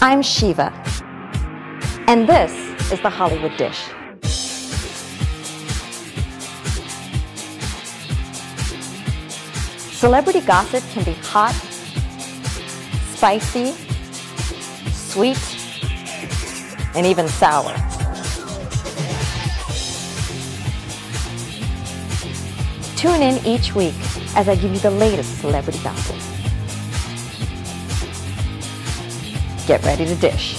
I'm Shiva, and this is the Hollywood Dish. Celebrity gossip can be hot, spicy, sweet, and even sour. Tune in each week as I give you the latest celebrity gossip. Get ready to dish.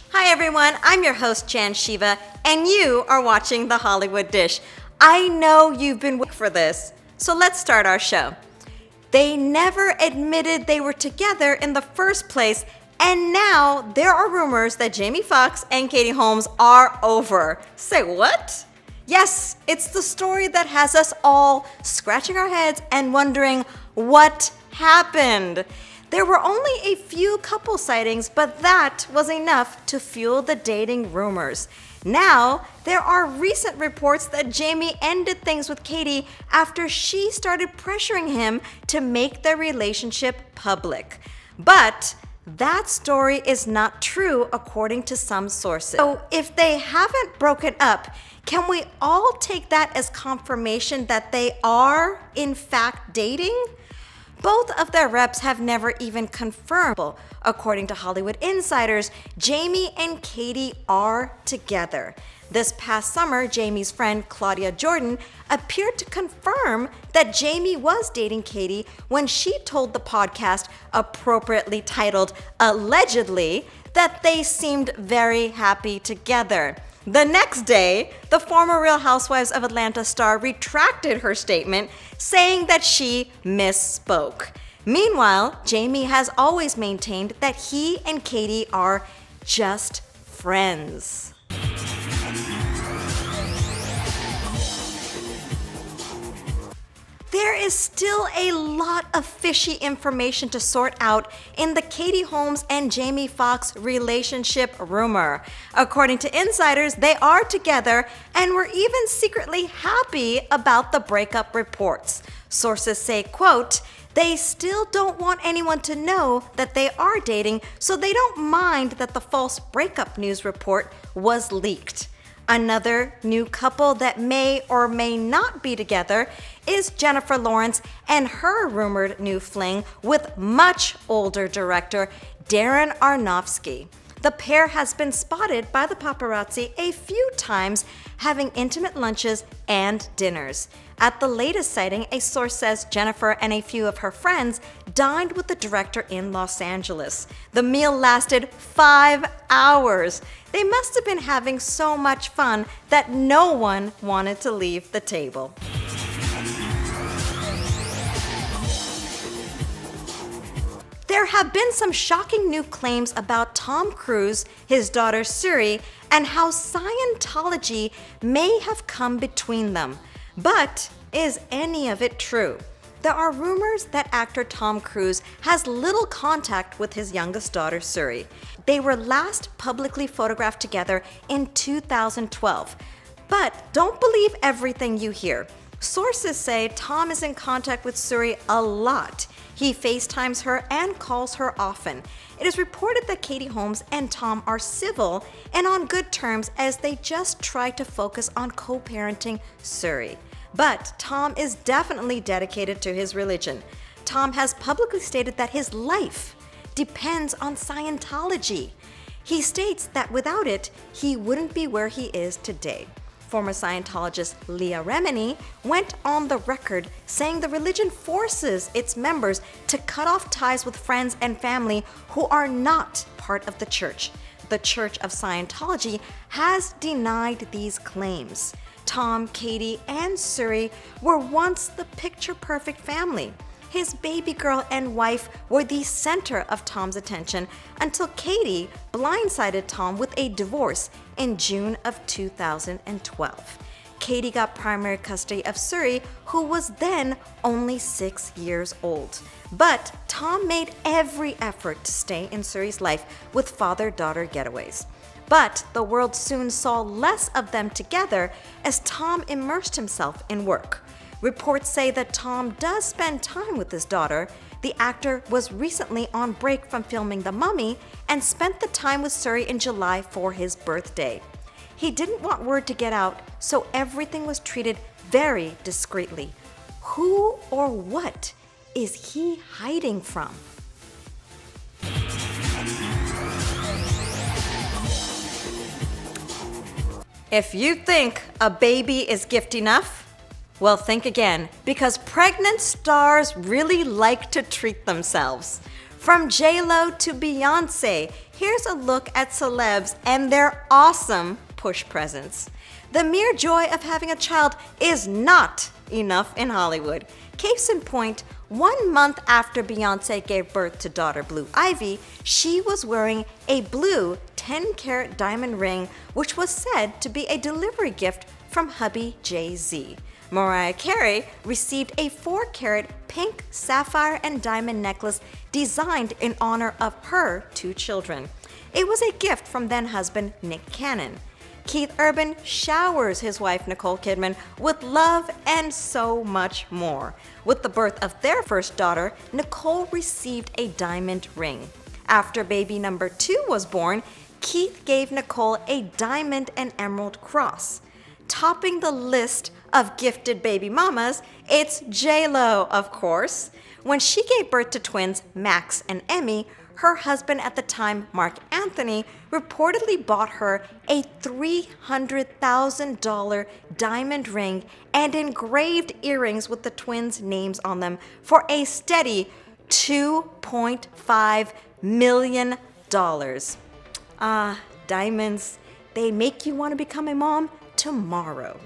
Hi everyone, I'm your host Chan Shiva, and you are watching The Hollywood Dish. I know you've been waiting for this, so let's start our show. They never admitted they were together in the first place, and now there are rumors that Jamie Foxx and Katie Holmes are over. Say what? Yes, it's the story that has us all scratching our heads and wondering what happened. There were only a few couple sightings, but that was enough to fuel the dating rumors. Now, there are recent reports that Jamie ended things with Katie after she started pressuring him to make their relationship public. But that story is not true according to some sources. So if they haven't broken up, can we all take that as confirmation that they are, in fact, dating? Both of their reps have never even confirmed. According to Hollywood insiders, Jamie and Katie are together. This past summer, Jamie's friend Claudia Jordan appeared to confirm that Jamie was dating Katie when she told the podcast, appropriately titled Allegedly, that they seemed very happy together. The next day, the former Real Housewives of Atlanta star retracted her statement, saying that she misspoke. Meanwhile, Jamie has always maintained that he and Katie are just friends. There is still a lot of fishy information to sort out in the Katie Holmes and Jamie Foxx relationship rumor. According to insiders, they are together and were even secretly happy about the breakup reports. Sources say, quote, "They still don't want anyone to know that they are dating, so they don't mind that the false breakup news report was leaked." Another new couple that may or may not be together is Jennifer Lawrence and her rumored new fling with much older director Darren Aronofsky. The pair has been spotted by the paparazzi a few times having intimate lunches and dinners. At the latest sighting, a source says Jennifer and a few of her friends dined with the director in Los Angeles. The meal lasted 5 hours. They must have been having so much fun that no one wanted to leave the table. There have been some shocking new claims about Tom Cruise, his daughter Suri, and how Scientology may have come between them. But is any of it true? There are rumors that actor Tom Cruise has little contact with his youngest daughter Suri. They were last publicly photographed together in 2012. But don't believe everything you hear. Sources say Tom is in contact with Suri a lot. He FaceTimes her and calls her often. It is reported that Katie Holmes and Tom are civil and on good terms as they just try to focus on co-parenting Suri. But Tom is definitely dedicated to his religion. Tom has publicly stated that his life depends on Scientology. He states that without it, he wouldn't be where he is today. Former Scientologist Leah Remini went on the record saying the religion forces its members to cut off ties with friends and family who are not part of the church. The Church of Scientology has denied these claims. Tom, Katie, and Suri were once the picture-perfect family. His baby girl and wife were the center of Tom's attention until Katie blindsided Tom with a divorce in June of 2012. Katie got primary custody of Suri, who was then only 6 years old. But Tom made every effort to stay in Suri's life with father-daughter getaways. But the world soon saw less of them together as Tom immersed himself in work. Reports say that Tom does spend time with his daughter. The actor was recently on break from filming The Mummy and spent the time with Suri in July for his birthday. He didn't want word to get out, so everything was treated very discreetly. Who or what is he hiding from? If you think a baby is gift enough, well, think again, because pregnant stars really like to treat themselves. From J-Lo to Beyonce, here's a look at celebs and their awesome push presents. The mere joy of having a child is not enough in Hollywood. Case in point, 1 month after Beyonce gave birth to daughter Blue Ivy, she was wearing a blue 10-carat diamond ring, which was said to be a delivery gift from hubby Jay-Z. Mariah Carey received a 4-carat pink sapphire and diamond necklace designed in honor of her 2 children. It was a gift from then-husband Nick Cannon. Keith Urban showers his wife Nicole Kidman with love and so much more. With the birth of their first daughter, Nicole received a diamond ring. After baby number 2 was born, Keith gave Nicole a diamond and emerald cross. Topping the list of gifted baby mamas, it's J-Lo, of course. When she gave birth to twins Max and Emmy, her husband at the time, Mark Anthony, reportedly bought her a $300,000 diamond ring and engraved earrings with the twins' names on them for a steady $2.5 million. Diamonds, they make you want to become a mom tomorrow.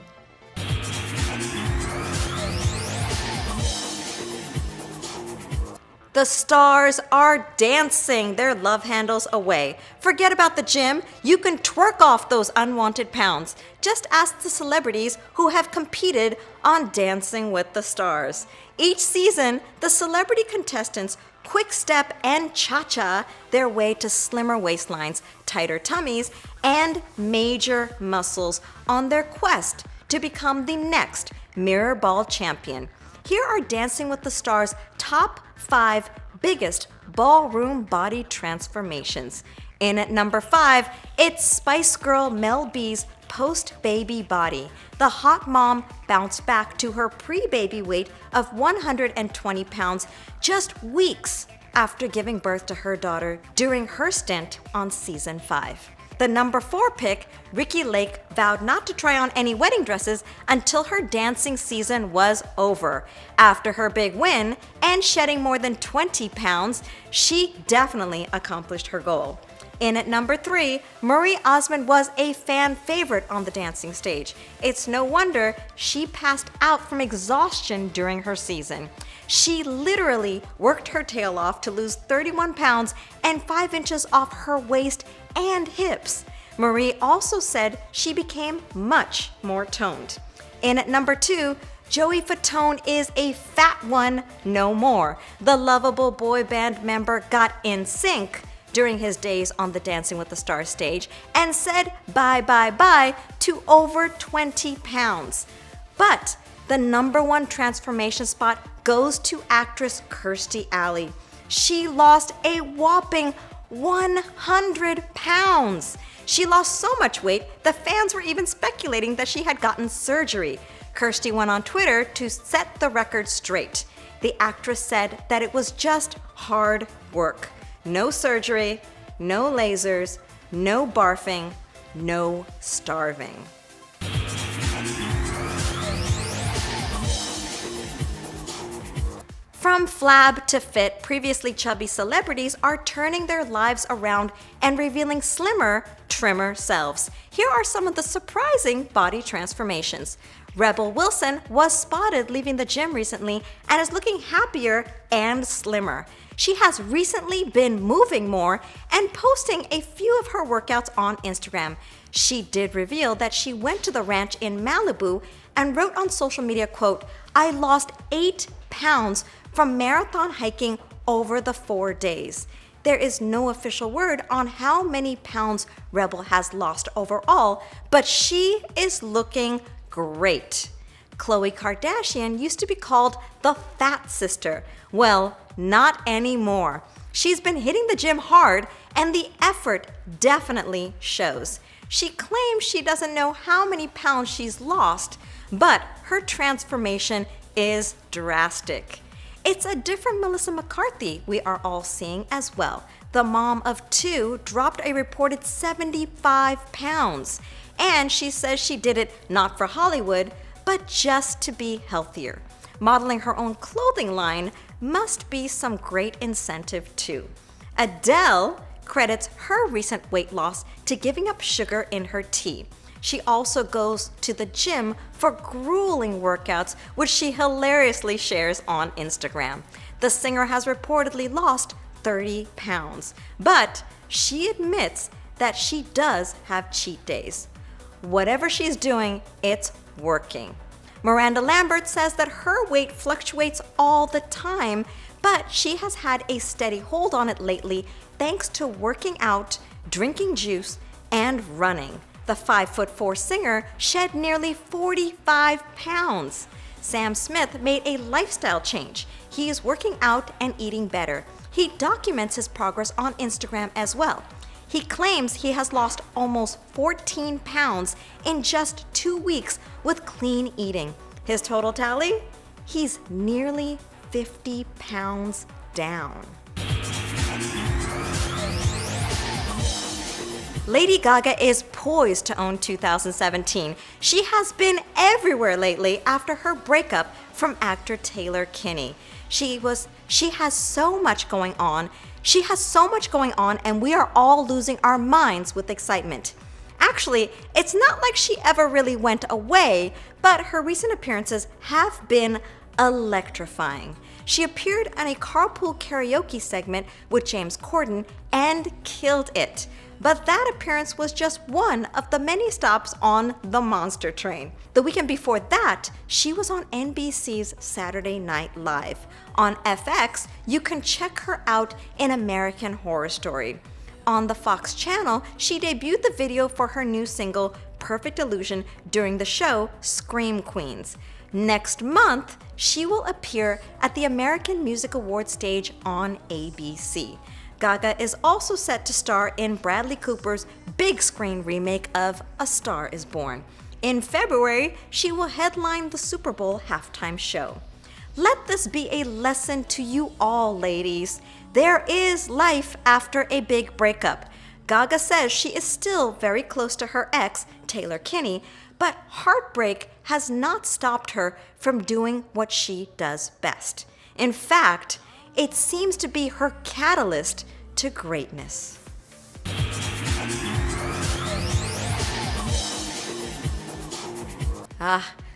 The stars are dancing their love handles away. Forget about the gym. You can twerk off those unwanted pounds. Just ask the celebrities who have competed on Dancing with the Stars. Each season, the celebrity contestants quick step and cha-cha their way to slimmer waistlines, tighter tummies, and major muscles on their quest to become the next mirror ball champion. Here are Dancing with the Stars' top 5 biggest ballroom body transformations. In at number 5, it's Spice Girl Mel B's post-baby body. The hot mom bounced back to her pre-baby weight of 120 pounds just weeks after giving birth to her daughter during her stint on season 5. The number 4 pick, Ricki Lake, vowed not to try on any wedding dresses until her dancing season was over. After her big win and shedding more than 20 pounds, she definitely accomplished her goal. In at number 3, Marie Osmond was a fan favorite on the dancing stage. It's no wonder she passed out from exhaustion during her season. She literally worked her tail off to lose 31 pounds and 5 inches off her waist and hips. Marie also said she became much more toned. In at number 2, Joey Fatone is a fat one no more. The lovable boy band member got in sync during his days on the Dancing with the Stars stage and said bye to over 20 pounds. But the number 1 transformation spot goes to actress Kirstie Alley. She lost a whopping 100 pounds. She lost so much weight, the fans were even speculating that she had gotten surgery. Kirstie went on Twitter to set the record straight. The actress said that it was just hard work. No surgery, no lasers, no barfing, no starving. From flab to fit, previously chubby celebrities are turning their lives around and revealing slimmer, trimmer selves. Here are some of the surprising body transformations. Rebel Wilson was spotted leaving the gym recently and is looking happier and slimmer. She has recently been moving more and posting a few of her workouts on Instagram. She did reveal that she went to the ranch in Malibu and wrote on social media, quote, "I lost 8 pounds from marathon hiking over the 4 days." there is no official word on how many pounds Rebel has lost overall, but she is looking great. Khloe Kardashian used to be called the Fat Sister. Well, not anymore. She's been hitting the gym hard, and the effort definitely shows. She claims she doesn't know how many pounds she's lost, but her transformation is drastic. It's a different Melissa McCarthy we are all seeing as well. The mom of two dropped a reported 75 pounds, and she says she did it not for Hollywood, but just to be healthier. Modeling her own clothing line must be some great incentive too. Adele credits her recent weight loss to giving up sugar in her tea. She also goes to the gym for grueling workouts, which she hilariously shares on Instagram. The singer has reportedly lost 30 pounds, but she admits that she does have cheat days. Whatever she's doing, it's working. Miranda Lambert says that her weight fluctuates all the time, but she has had a steady hold on it lately thanks to working out, drinking juice, and running. The 5'4" singer shed nearly 45 pounds. Sam Smith made a lifestyle change. He is working out and eating better. He documents his progress on Instagram as well. He claims he has lost almost 14 pounds in just 2 weeks with clean eating. His total tally? He's nearly 50 pounds down. Lady Gaga is poised to own 2017. She has been everywhere lately after her breakup from actor Taylor Kinney. She has so much going on. She has so much going on, and we are all losing our minds with excitement. Actually, it's not like she ever really went away, but her recent appearances have been electrifying. She appeared on a carpool karaoke segment with James Corden and killed it. But that appearance was just one of the many stops on the Monster Train. The weekend before that, she was on NBC's Saturday Night Live. On FX, you can check her out in American Horror Story. On the Fox channel, she debuted the video for her new single, Perfect Illusion, during the show Scream Queens. Next month, she will appear at the American Music Awards stage on ABC. Gaga is also set to star in Bradley Cooper's big screen remake of A Star is Born. In February, she will headline the Super Bowl halftime show. Let this be a lesson to you all, ladies. There is life after a big breakup. Gaga says she is still very close to her ex, Taylor Kinney, but heartbreak has not stopped her from doing what she does best. In fact, it seems to be her catalyst to greatness.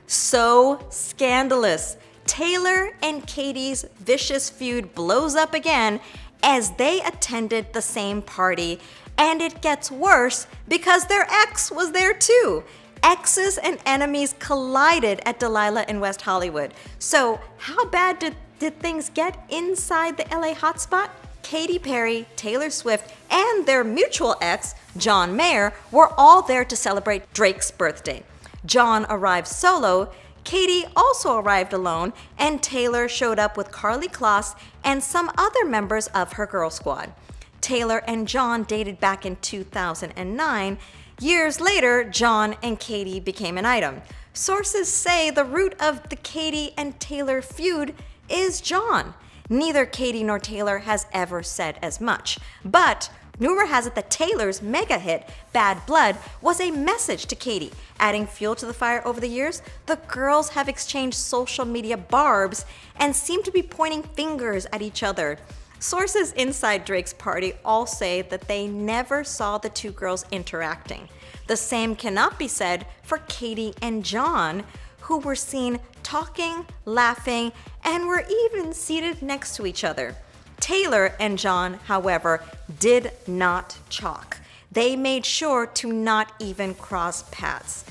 So scandalous. Taylor and Katie's vicious feud blows up again as they attended the same party, and it gets worse because their ex was there too. Exes and enemies collided at Delilah in West Hollywood. So how bad did things get inside the LA hotspot? Katy Perry, Taylor Swift, and their mutual ex, John Mayer, were all there to celebrate Drake's birthday. John arrived solo, Katy also arrived alone, and Taylor showed up with Carly Kloss and some other members of her girl squad. Taylor and John dated back in 2009. Years later, John and Katy became an item. Sources say the root of the Katy and Taylor feud is John. Neither Katy nor Taylor has ever said as much, but rumor has it that Taylor's mega hit, Bad Blood, was a message to Katy. Adding fuel to the fire over the years, the girls have exchanged social media barbs and seem to be pointing fingers at each other. Sources inside Drake's party all say that they never saw the two girls interacting. The same cannot be said for Katy and John, who were seen talking, laughing, and were even seated next to each other. Taylor and John, however, did not chalk. They made sure to not even cross paths.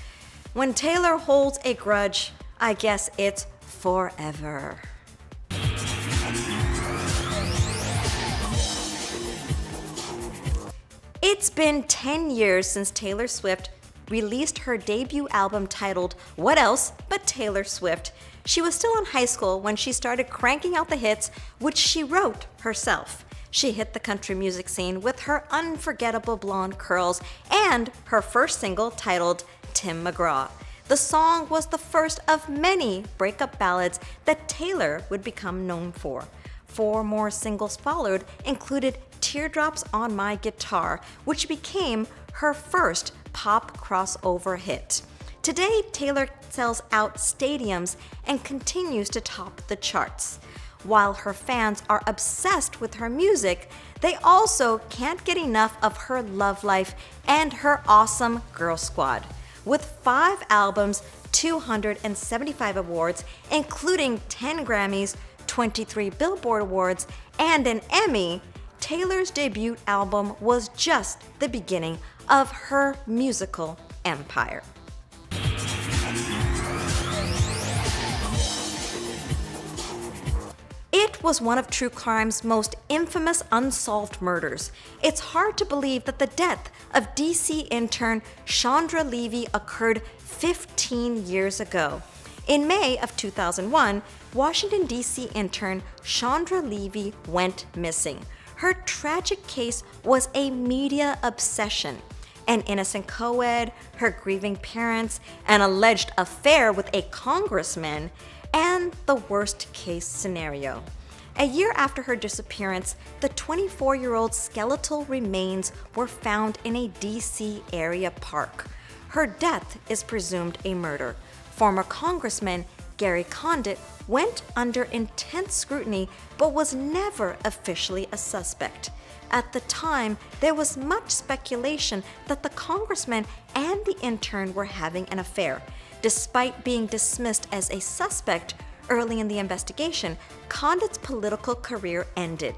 When Taylor holds a grudge, I guess it's forever. It's been 10 years since Taylor Swift released her debut album titled What Else But Taylor Swift. She was still in high school when she started cranking out the hits, which she wrote herself. She hit the country music scene with her unforgettable blonde curls and her first single titled Tim McGraw. The song was the first of many breakup ballads that Taylor would become known for. 4 more singles followed, included Teardrops on My Guitar, which became her first pop crossover hit. Today, Taylor sells out stadiums and continues to top the charts. While her fans are obsessed with her music, they also can't get enough of her love life and her awesome girl squad. With 5 albums, 275 awards, including 10 Grammys, 23 Billboard Awards, and an Emmy, Taylor's debut album was just the beginning of her musical empire. It was one of true crime's most infamous unsolved murders. It's hard to believe that the death of DC intern Chandra Levy occurred 15 years ago. In May of 2001, Washington, D.C. intern Chandra Levy went missing. Her tragic case was a media obsession. An innocent co-ed, her grieving parents, an alleged affair with a congressman, and the worst case scenario. A year after her disappearance, the 24-year-old skeletal remains were found in a D.C. area park. Her death is presumed a murder. Former Congressman Gary Condit went under intense scrutiny but was never officially a suspect. At the time, there was much speculation that the congressman and the intern were having an affair. Despite being dismissed as a suspect early in the investigation, Condit's political career ended.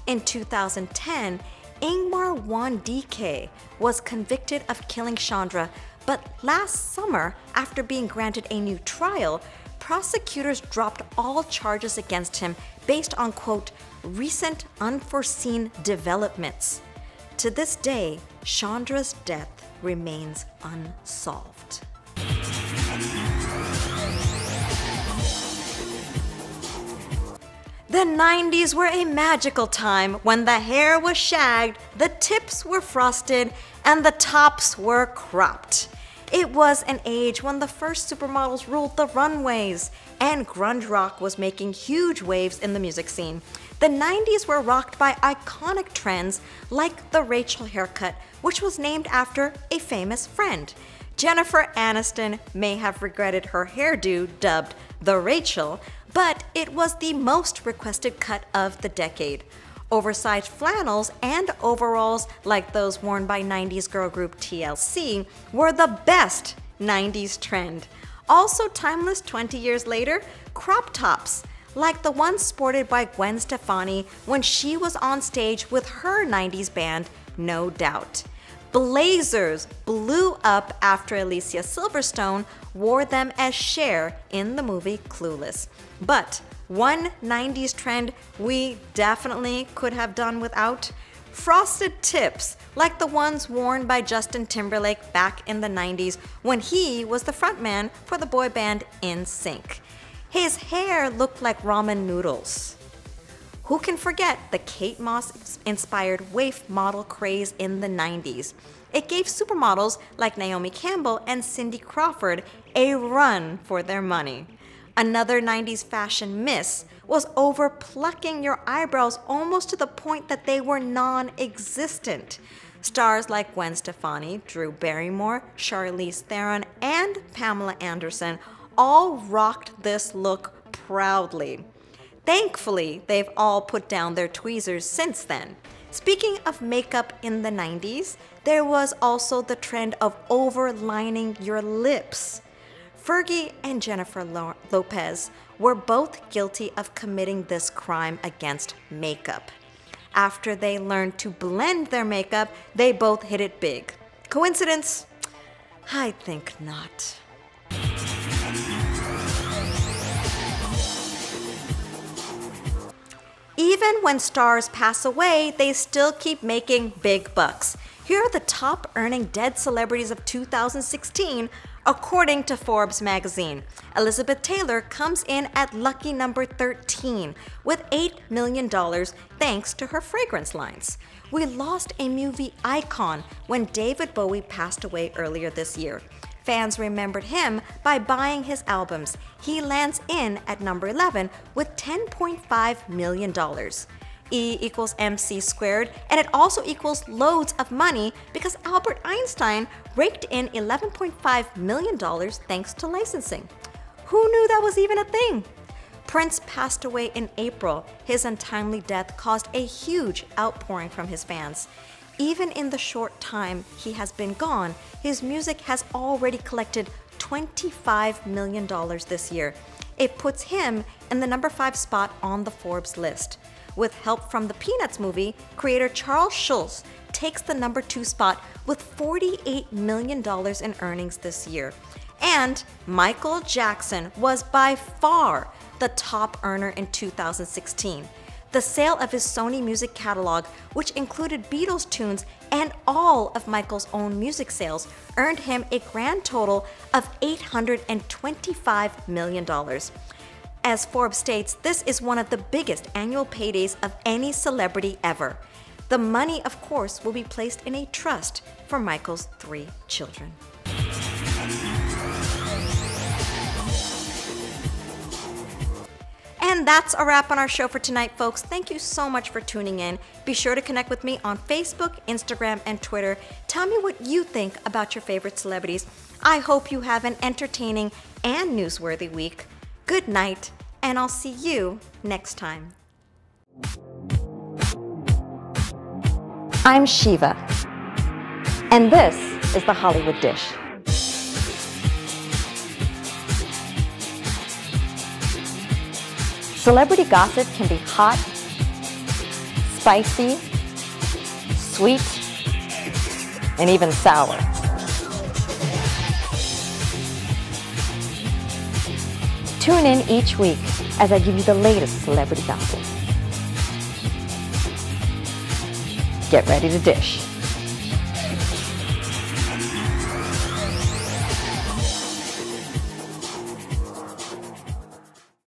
In 2010, Ingmar Juan DK was convicted of killing Chandra, but last summer, after being granted a new trial, prosecutors dropped all charges against him based on, quote, recent unforeseen developments. To this day, Chandra's death remains unsolved. The 90s were a magical time when the hair was shagged, the tips were frosted, and the tops were cropped. It was an age when the first supermodels ruled the runways, and grunge rock was making huge waves in the music scene. The 90s were rocked by iconic trends like the Rachel haircut, which was named after a famous friend. Jennifer Aniston may have regretted her hairdo dubbed the Rachel, but it was the most requested cut of the decade. Oversized flannels and overalls like those worn by 90s girl group TLC were the best 90s trend. Also timeless 20 years later, crop tops, like the ones sported by Gwen Stefani when she was on stage with her 90s band, No Doubt. Blazers blew up after Alicia Silverstone wore them as Cher in the movie Clueless. But one 90s trend we definitely could have done without: frosted tips, like the ones worn by Justin Timberlake back in the 90s when he was the frontman for the boy band NSYNC. His hair looked like ramen noodles. Who can forget the Kate Moss-inspired waif model craze in the 90s? It gave supermodels like Naomi Campbell and Cindy Crawford a run for their money. Another 90s fashion miss was over-plucking your eyebrows almost to the point that they were non-existent. Stars like Gwen Stefani, Drew Barrymore, Charlize Theron, and Pamela Anderson all rocked this look proudly. Thankfully, they've all put down their tweezers since then. Speaking of makeup in the 90s, there was also the trend of overlining your lips. Fergie and Jennifer Lopez were both guilty of committing this crime against makeup. After they learned to blend their makeup, they both hit it big. Coincidence? I think not. Even when stars pass away, they still keep making big bucks. Here are the top earning dead celebrities of 2016 according to Forbes magazine. Elizabeth Taylor comes in at lucky number 13 with $8 million thanks to her fragrance lines. We lost a movie icon when David Bowie passed away earlier this year. Fans remembered him by buying his albums. He lands in at number 11 with $10.5 million. E equals MC squared, and it also equals loads of money because Albert Einstein raked in $11.5 million thanks to licensing. Who knew that was even a thing? Prince passed away in April. His untimely death caused a huge outpouring from his fans. Even in the short time he has been gone, his music has already collected $25 million this year. It puts him in the number 5 spot on the Forbes list. With help from the Peanuts movie, creator Charles Schulz takes the number 2 spot with $48 million in earnings this year. And Michael Jackson was by far the top earner in 2016. The sale of his Sony music catalog, which included Beatles tunes and all of Michael's own music sales, earned him a grand total of $825 million. As Forbes states, this is one of the biggest annual paydays of any celebrity ever. The money, of course, will be placed in a trust for Michael's 3 children. And that's a wrap on our show for tonight, folks. Thank you so much for tuning in. Be sure to connect with me on Facebook, Instagram, and Twitter. Tell me what you think about your favorite celebrities. I hope you have an entertaining and newsworthy week. Good night, and I'll see you next time. I'm Shiva, and this is the Hollywood Dish. Celebrity gossip can be hot, spicy, sweet, and even sour. Tune in each week as I give you the latest celebrity gossip. Get ready to dish.